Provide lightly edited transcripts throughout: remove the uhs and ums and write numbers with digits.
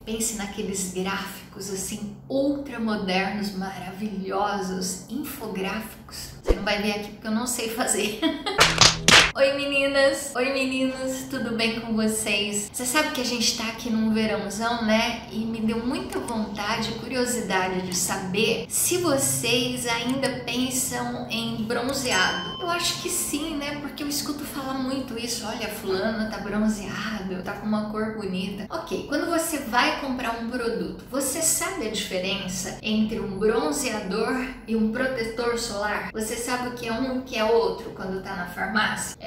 Pense naqueles gráficos assim ultra modernos, maravilhosos, infográficos. Você não vai ver aqui porque eu não sei fazer. Oi meninas, oi meninos, tudo bem com vocês? Você sabe que a gente tá aqui num verãozão, né? E me deu muita vontade e curiosidade de saber se vocês ainda pensam em bronzeado. Eu acho que sim, né? Porque eu escuto falar muito isso. Olha, fulano tá bronzeado, tá com uma cor bonita. Ok, quando você vai comprar um produto, você sabe a diferença entre um bronzeador e um protetor solar? Você sabe o que é um e o que é outro quando tá na farmácia?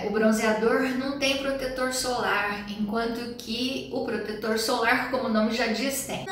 O bronzeador não tem protetor solar, enquanto que o protetor solar, como o nome já diz, tem.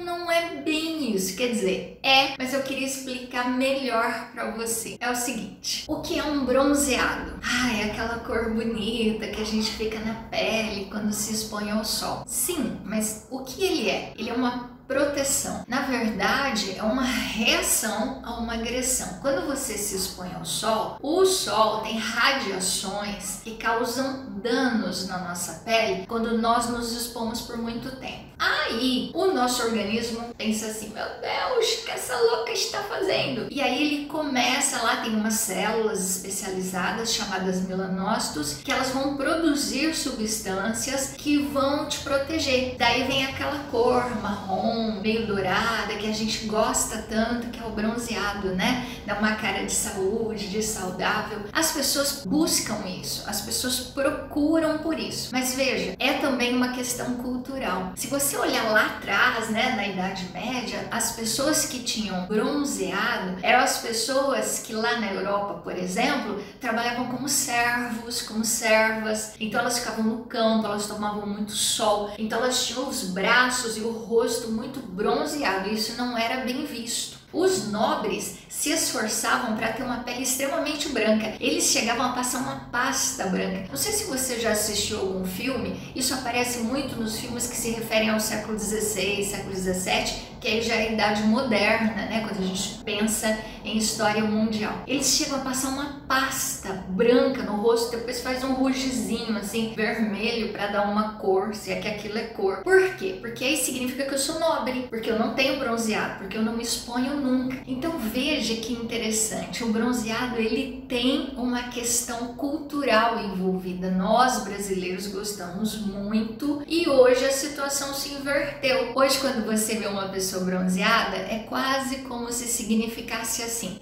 Não é bem isso, quer dizer, mas eu queria explicar melhor para você. É o seguinte, o que é um bronzeado? É aquela cor bonita que a gente fica na pele quando se expõe ao sol. Sim, mas o que ele é? Ele é uma proteção. Na verdade, é uma reação a uma agressão. Quando você se expõe ao sol, o sol tem radiações que causam danos na nossa pele quando nós nos expomos por muito tempo. Aí, o nosso organismo pensa assim, meu Deus, o que essa louca está fazendo? E aí ele começa lá, tem umas células especializadas chamadas melanócitos, que elas vão produzir substâncias que vão te proteger. Daí vem aquela cor marrom, meio dourada, que a gente gosta tanto, que é o bronzeado, né? Dá uma cara de saúde, de saudável. As pessoas buscam isso, as pessoas procuram por isso. Mas veja, é também uma questão cultural. Se você olhar lá atrás, né, na Idade Média, as pessoas que tinham bronzeado eram as pessoas que lá na Europa, por exemplo, trabalhavam como servos, como servas. Então elas ficavam no campo, elas tomavam muito sol. Então elas tinham os braços e o rosto muito bronzeado. Isso não era bem visto. Os nobres se esforçavam para ter uma pele extremamente branca. Eles chegavam a passar uma pasta branca. Não sei se você já assistiu algum filme, isso aparece muito nos filmes que se referem ao século XVI, século XVII, que aí já é a idade moderna, né? Quando a gente pensa em história mundial. Eles chegam a passar uma pasta branca no rosto, depois faz um rugizinho assim, vermelho, para dar uma cor, se é que aquilo é cor. Por quê? Porque aí significa que eu sou nobre, porque eu não tenho bronzeado, porque eu não me exponho nunca. Então veja que interessante, o bronzeado ele tem uma questão cultural envolvida. Nós brasileiros gostamos muito e hoje a situação se inverteu. Hoje quando você vê uma pessoa bronzeada, é quase como se significasse assim: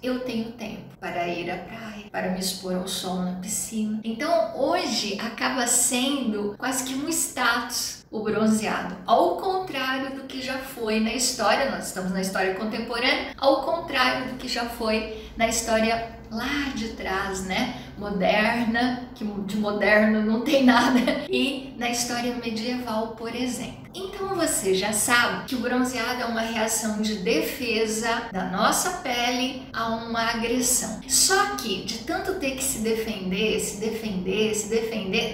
eu tenho tempo para ir à praia, para me expor ao sol na piscina. Então hoje acaba sendo quase que um status o bronzeado, ao contrário do que já foi na história. Nós estamos na história contemporânea, ao contrário do que já foi na história lá de trás, né? Moderna, que de moderno não tem nada, e na história medieval, por exemplo. Então você já sabe que o bronzeado é uma reação de defesa da nossa pele a uma agressão. Só que de tanto ter que se defender,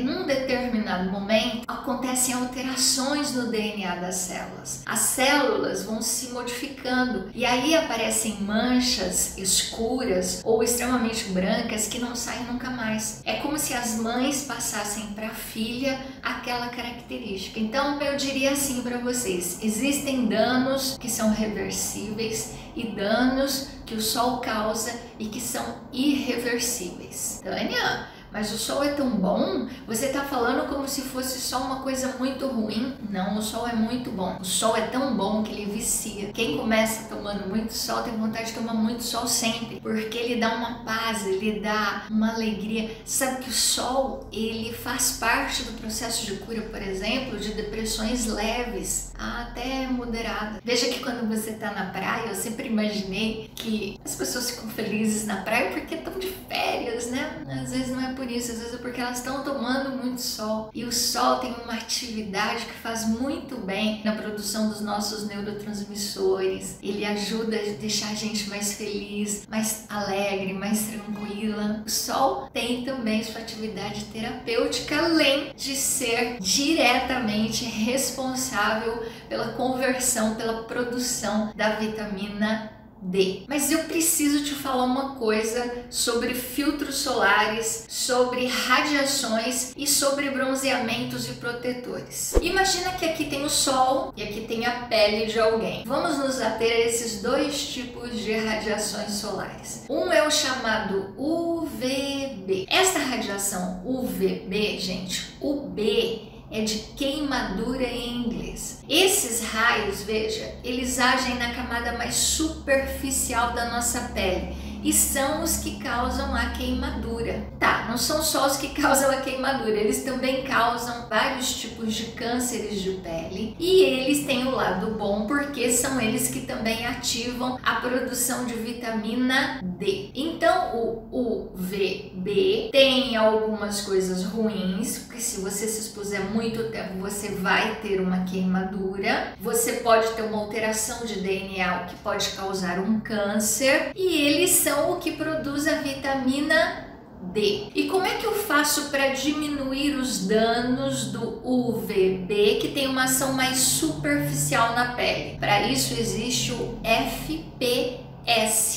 num determinado momento acontecem alterações no DNA das células. As células vão se modificando e aí aparecem manchas escuras ou extremamente brancas que não saem nunca mais. É como se as mães passassem para a filha aquela característica. Então eu diria assim para vocês: existem danos que são reversíveis e danos que o sol causa e que são irreversíveis. Tânia, mas o sol é tão bom? Você está falando como se fosse só uma coisa muito ruim. Não, o sol é muito bom. O sol é tão bom que ele vicia. Quem começa tomando muito sol tem vontade de tomar muito sol sempre, porque ele dá uma paz, ele dá uma alegria. Sabe que o sol, ele faz parte do processo de cura, por exemplo, de depressões leves até moderada. Veja que quando você está na praia, eu sempre imaginei que as pessoas ficam felizes na praia porque estão de férias, né? Às vezes não é por isso, às vezes é porque elas estão tomando muito sol. E o sol tem uma atividade que faz muito bem na produção dos nossos neurotransmissores. Ele ajuda a deixar a gente mais feliz, mais alegre, mais tranquila. O sol tem também sua atividade terapêutica, além de ser diretamente responsável pela conversão, pela produção da vitamina D. Mas eu preciso te falar uma coisa sobre filtros solares, sobre radiações e sobre bronzeamentos e protetores. Imagina que aqui tem o sol e aqui tem a pele de alguém. Vamos nos ater a esses dois tipos de radiações solares. Um é o chamado UVB. Esta radiação UVB, gente, o B é de queimadura em inglês. Esses raios, veja, eles agem na camada mais superficial da nossa pele e são os que causam a queimadura. Tá, não são só os que causam a queimadura, eles também causam vários tipos de cânceres de pele e eles têm o lado bom porque são eles que também ativam a produção de vitamina D. Então o UVB tem algumas coisas ruins, porque se você se expuser muito tempo você vai ter uma queimadura, você pode ter uma alteração de DNA, o que pode causar um câncer, e eles são o que produz a vitamina D. E como é que eu faço para diminuir os danos do UVB, que tem uma ação mais superficial na pele? Para isso existe o FPS.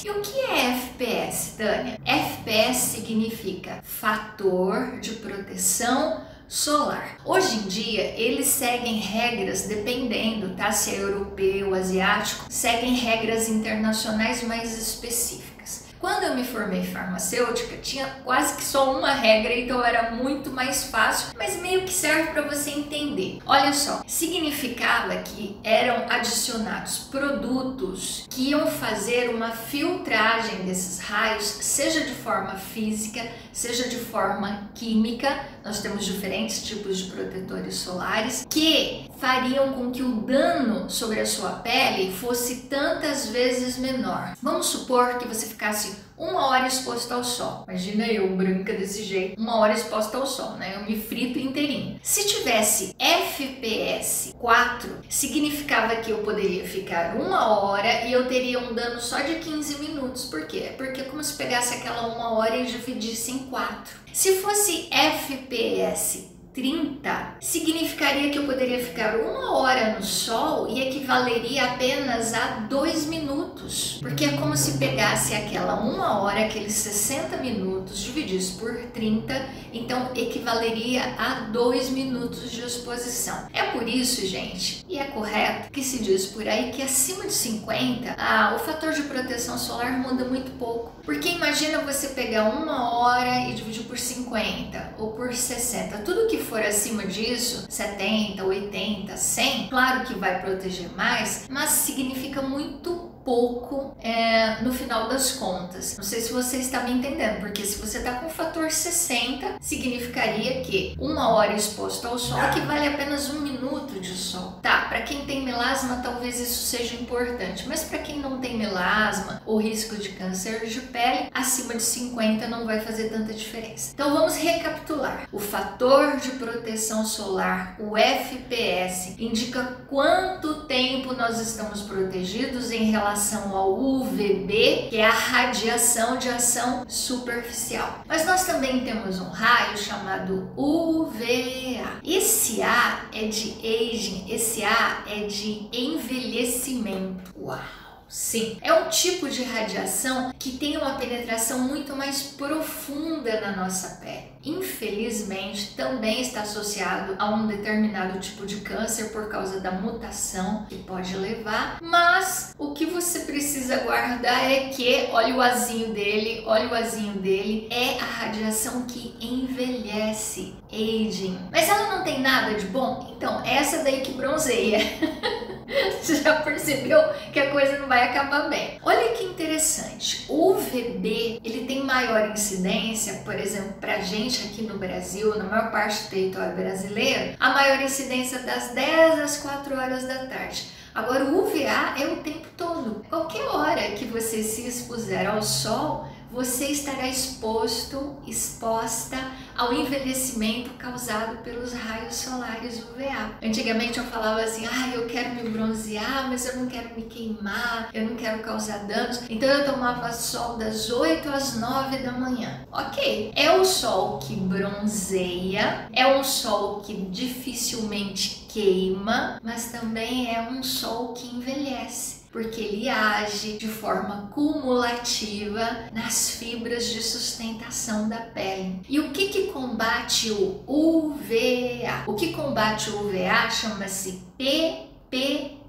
E o que é FPS, Tânia? FPS significa fator de proteção solar. Hoje em dia eles seguem regras, dependendo, tá? Se é europeu, asiático, seguem regras internacionais mais específicas. Quando eu me formei farmacêutica, tinha quase que só uma regra, então era muito mais fácil, mas meio que serve para você entender. Olha só, significava que eram adicionados produtos que iam fazer uma filtragem desses raios, seja de forma física, seja de forma química. Nós temos diferentes tipos de protetores solares que fariam com que o dano sobre a sua pele fosse tantas vezes menor. Vamos supor que você ficasse 1 hora exposto ao sol. Imagina eu, branca desse jeito, 1 hora exposta ao sol, né? Eu me frito inteirinho. Se tivesse FPS 4, significava que eu poderia ficar 1 hora e eu teria um dano só de 15 minutos. Por quê? Porque é como se pegasse aquela 1 hora e dividisse em 4. Se fosse FPS 30, significaria que eu poderia ficar 1 hora no sol e equivaleria apenas a 2 minutos. Porque é como se pegasse aquela 1 hora, aqueles 60 minutos, dividisse por 30, então equivaleria a 2 minutos de exposição. É por isso, gente, e é correto, que se diz por aí que acima de 50, o fator de proteção solar muda muito pouco. Porque imagina você pegar 1 hora e dividir por 50 ou por 60, tudo que for acima disso, 70, 80, 100, claro que vai proteger mais, mas significa muito pouco no final das contas. Não sei se você está me entendendo, porque se você está com o fator 60, significaria que 1 hora exposto ao sol equivale a apenas 1 minuto de sol. Tá, para quem tem melasma talvez isso seja importante, mas para quem não tem melasma ou risco de câncer de pele, acima de 50 não vai fazer tanta diferença. Então vamos recapitular. O fator de proteção solar, o FPS, indica quanto tempo nós estamos protegidos em relação ao UVB, que é a radiação de ação superficial. Mas nós também temos um raio chamado UVA. Esse A é de aging, esse A é de envelhecimento. Uau! Sim, é um tipo de radiação que tem uma penetração muito mais profunda na nossa pele. Infelizmente, também está associado a um determinado tipo de câncer por causa da mutação que pode levar, mas o que você precisa guardar é que, olha o azinho dele, é a radiação que envelhece, aging. Mas ela não tem nada de bom? Então, essa daí que bronzeia. Você já percebeu que a coisa não vai acabar bem. Olha que interessante, o UVB ele tem maior incidência, por exemplo, pra gente aqui no Brasil, na maior parte do território brasileiro, a maior incidência das 10 às 4 horas da tarde. Agora o UVA é o tempo todo. Qualquer hora que você se expuser ao sol, você estará exposta ao envelhecimento causado pelos raios solares UVA. Antigamente eu falava assim, eu quero me bronzear, mas eu não quero me queimar, eu não quero causar danos, então eu tomava sol das 8 às 9 da manhã. Ok, é o sol que bronzeia, é um sol que dificilmente queima, mas também é um sol que envelhece. porque ele age de forma cumulativa nas fibras de sustentação da pele. E o que combate o UVA? O que combate o UVA chama-se PPD.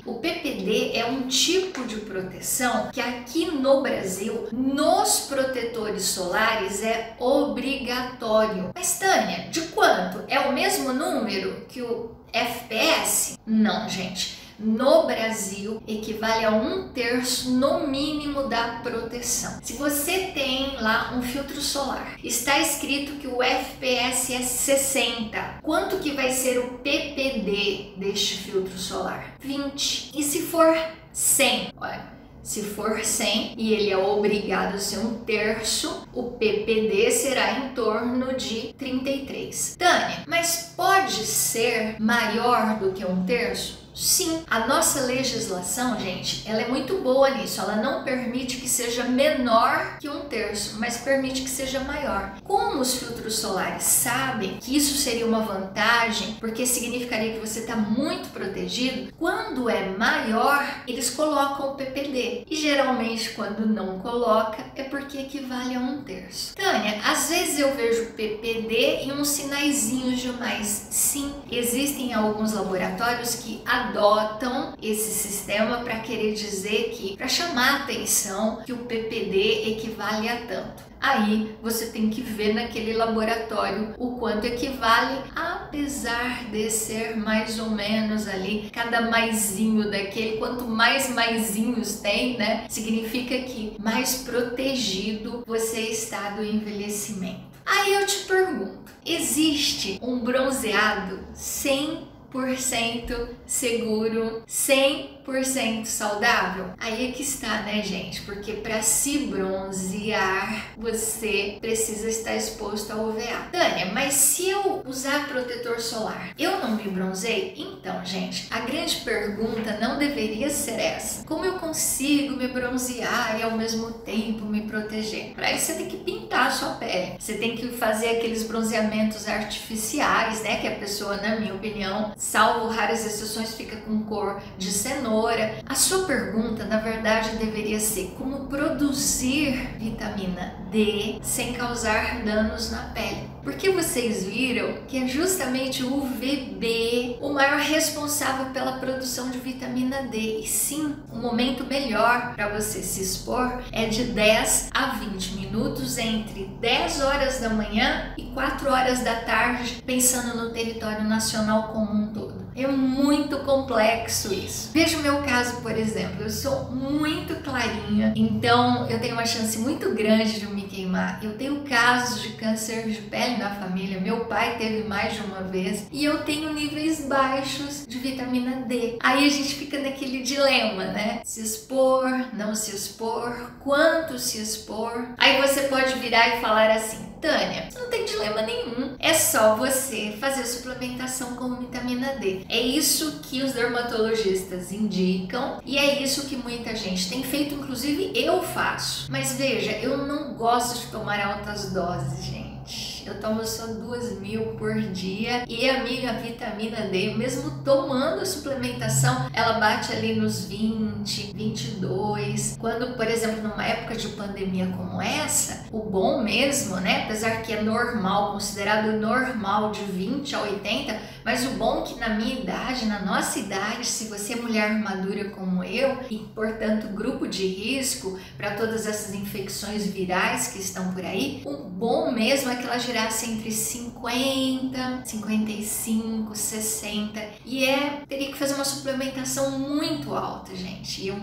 O PPD é um tipo de proteção que aqui no Brasil, nos protetores solares, é obrigatório. Mas Tânia, de quanto? É o mesmo número que o FPS? Não, gente. No Brasil, equivale a 1/3 no mínimo da proteção. Se você tem lá um filtro solar, está escrito que o FPS é 60. Quanto que vai ser o PPD deste filtro solar? 20. E se for 100? Olha, se for 100 e ele é obrigado a ser 1/3, o PPD será em torno de 33. Tânia, mas pode ser maior do que 1/3? Sim, a nossa legislação, gente, ela é muito boa nisso. Ela não permite que seja menor que 1/3, mas permite que seja maior. Como os filtros solares sabem que isso seria uma vantagem, porque significaria que você está muito protegido, quando é maior, eles colocam o PPD. E geralmente, quando não coloca, é porque equivale a 1/3. Tânia, às vezes eu vejo PPD e uns sinaizinhos de mais. Sim, existem alguns laboratórios que adotam esse sistema para querer dizer que, para chamar a atenção, que o PPD equivale a tanto. Aí você tem que ver naquele laboratório o quanto equivale, apesar de ser mais ou menos ali, cada maisinho daquele, quanto mais maisinhos tem, né? Significa que mais protegido você está do envelhecimento. Aí eu te pergunto, existe um bronzeado 100% seguro, 100% saudável? Aí é que está, né, gente? Porque para se bronzear, você precisa estar exposto ao UVA. Tânia, mas se eu usar protetor solar, eu não me bronzei? Então, gente, a grande pergunta não deveria ser essa. Como eu consigo me bronzear e ao mesmo tempo me proteger? Para isso você tem que pintar a sua pele. Você tem que fazer aqueles bronzeamentos artificiais, né? Que a pessoa, na minha opinião, salvo raras exceções, fica com cor de cenoura. A sua pergunta, na verdade, deveria ser como produzir vitamina D sem causar danos na pele. Porque vocês viram que é justamente o UVB o maior responsável pela produção de vitamina D. E sim, o momento melhor para você se expor é de 10 a 20 minutos entre 10 horas da manhã e 4 horas da tarde, pensando no território nacional como um todo. É muito complexo isso. Veja o meu caso, por exemplo. Eu sou muito clarinha, então eu tenho uma chance muito grande de me queimar. Eu tenho casos de câncer de pele na família. Meu pai teve mais de uma vez. E eu tenho níveis baixos de vitamina D. Aí a gente fica naquele dilema, né? Se expor, não se expor, quanto se expor. Aí você pode virar e falar assim: Tânia, não tem dilema nenhum. É só você fazer suplementação com vitamina D. É isso que os dermatologistas indicam e é isso que muita gente tem feito, inclusive eu faço. Mas veja, eu não gosto de tomar altas doses, gente. Eu tomo só 2.000 por dia e a minha vitamina D, mesmo tomando a suplementação, ela bate ali nos 20, 22. Quando, por exemplo, numa época de pandemia como essa, o bom mesmo, né? Apesar que é normal, considerado normal de 20 a 80, mas o bom é que na minha idade, na nossa idade, se você é mulher madura como eu e, portanto, grupo de risco para todas essas infecções virais que estão por aí, o bom mesmo é que ela girasse entre 50, 55, 60 e teria que fazer uma suplementação muito alta, gente. Eu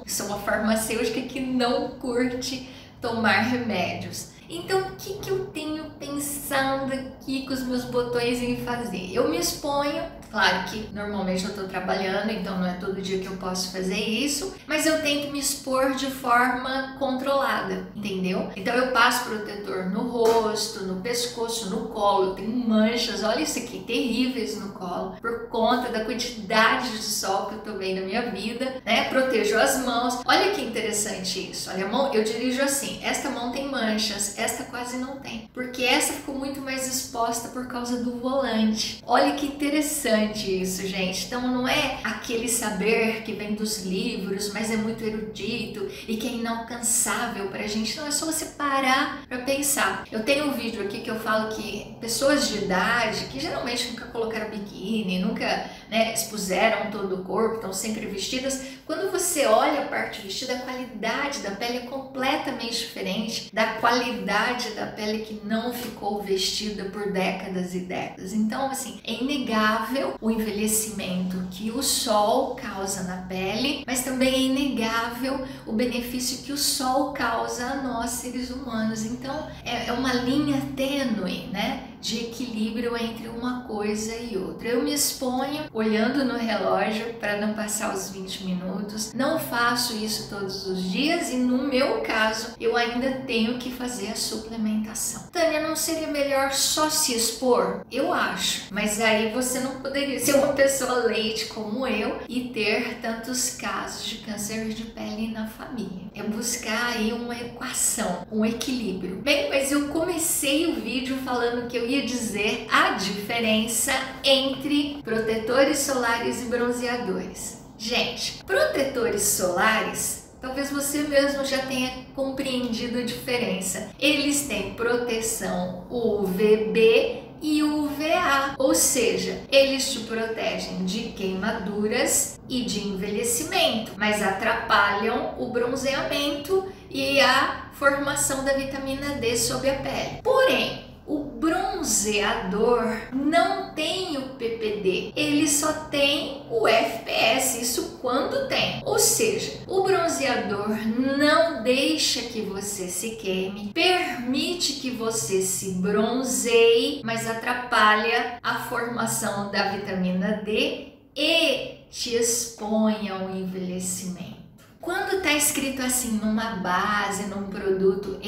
sou uma farmacêutica que não curte tomar remédios. Então, o que eu tenho pensado aqui com os meus botões em fazer? Eu me exponho, claro que normalmente eu estou trabalhando, então não é todo dia que eu posso fazer isso, mas eu tento me expor de forma controlada, entendeu? Então eu passo protetor no rosto, no pescoço, no colo. Eu tenho manchas, olha isso aqui, terríveis no colo, por conta da quantidade de sol que eu tomei na minha vida, né? Protejo as mãos. Olha que interessante isso. Olha a mão, eu dirijo assim, esta mão tem manchas, esta quase não tem, porque essa ficou muito mais exposta por causa do volante. Olha que interessante isso, gente. Então não é aquele saber que vem dos livros, mas é muito erudito e que é inalcançável pra gente. Não, é só você parar pra pensar. Eu tenho um vídeo aqui que eu falo que pessoas de idade, que geralmente nunca colocaram biquíni, nunca, né, expuseram todo o corpo, estão sempre vestidas, quando você olha a parte vestida, a qualidade da pele é completamente diferente da qualidade da pele que não ficou vestida por décadas e décadas. Então, assim, é inegável o envelhecimento que o sol causa na pele, mas também é inegável o benefício que o sol causa a nós, seres humanos. Então, é uma linha tênue, né, de equilíbrio entre uma coisa e outra. Eu me exponho olhando no relógio para não passar os 20 minutos. Não faço isso todos os dias e no meu caso eu ainda tenho que fazer a suplementação. Tânia, não seria melhor só se expor? Eu acho, mas aí você não poderia ser uma pessoa leite como eu e ter tantos casos de câncer de pele na família. É buscar aí uma equação, um equilíbrio. Bem, mas eu comecei o vídeo falando que eu ia dizer a diferença entre protetores solares e bronzeadores. Gente, protetores solares, talvez você mesmo já tenha compreendido a diferença. Eles têm proteção UVB e UVA, ou seja, eles te protegem de queimaduras e de envelhecimento, mas atrapalham o bronzeamento e a formação da vitamina D sob a pele. Porém, o bronzeador não tem o PPD, ele só tem o FPS, isso quando tem. Ou seja, o bronzeador não deixa que você se queime, permite que você se bronzeie, mas atrapalha a formação da vitamina D e te expõe ao envelhecimento. Quando está escrito assim numa base, num produto,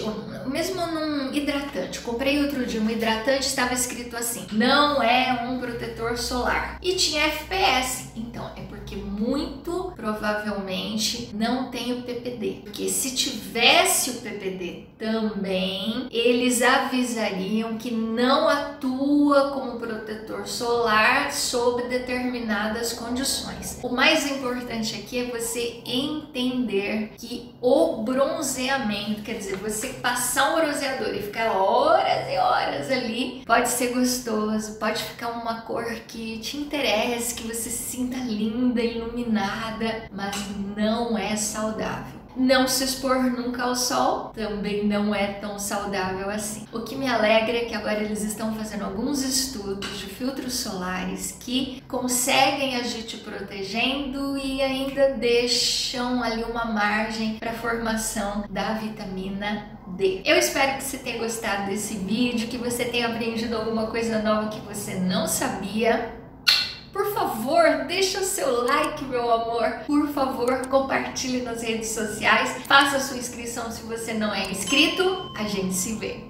ou mesmo num hidratante, comprei outro dia um hidratante, estava escrito assim, não é um protetor solar e tinha FPS, então é porque muito provavelmente não tem o PPD, porque se tivesse o PPD também, eles avisariam que não atua como protetor solar sob determinadas condições. O mais importante aqui é você entender que o bronzeamento, quer dizer, você passar um bronzeador e ficar horas e horas ali, pode ser gostoso, pode ficar uma cor que te interesse, que você se sinta linda, iluminada, mas não é saudável. Não se expor nunca ao sol também não é tão saudável assim. O que me alegra é que agora eles estão fazendo alguns estudos de filtros solares que conseguem agir te protegendo e ainda deixam ali uma margem para a formação da vitamina D. Eu espero que você tenha gostado desse vídeo, que você tenha aprendido alguma coisa nova que você não sabia. Por favor, deixa o seu like, meu amor. Por favor, compartilhe nas redes sociais. Faça a sua inscrição se você não é inscrito. A gente se vê.